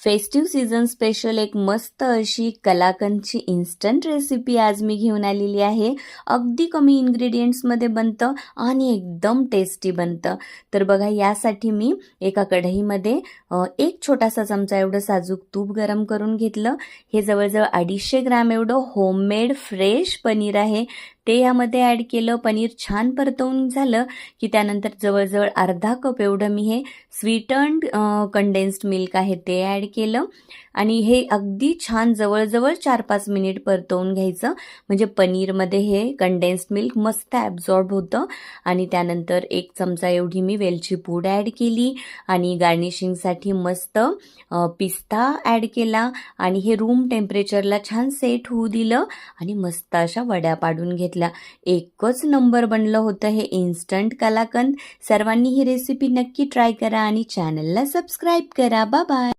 Festive season special एक मस्त अशी कलाकंदची इन्स्टंट रेसिपी आज मी घेऊन आलेली आहे. अगदी कमी इन्ग्रेडियंट्समध्ये बनतं आणि एकदम टेस्टी बनतं. तर बघा, यासाठी मी एका कढईमध्ये एक छोटासा चमचा एवढं साजूक तूप गरम करून घेतलं. हे जवळजवळ 250 ग्रॅम एवढं होममेड फ्रेश पनीर आहे, ते यामध्ये ॲड केलं. पनीर छान परतवून झालं की त्यानंतर जवळजवळ अर्धा कप एवढं मी हे स्वीटन्ड कंडेन्स्ड मिल्क आहे ते ॲड केलं आणि हे अगदी छान जवळजवळ 4-5 मिनिट परतवून घ्यायचं, म्हणजे पनीरमध्ये हे कंडेन्स्ड मिल्क मस्त ॲब्झॉर्ब होतं. आणि त्यानंतर 1 चमचा एवढी मी वेलची पूड ॲड केली आणि गार्निशिंगसाठी मस्त पिस्ता ॲड केला आणि हे रूम टेम्परेचरला छान सेट होऊ दिलं आणि मस्त अशा वड्या पाडून घेतल्या. एकच नंबर बनलं होतं हे इन्स्टंट कलाकंद. सर्वांनी ही रेसिपी नक्की ट्राय करा आणि चॅनलला सबस्क्राईब करा. Bye bye.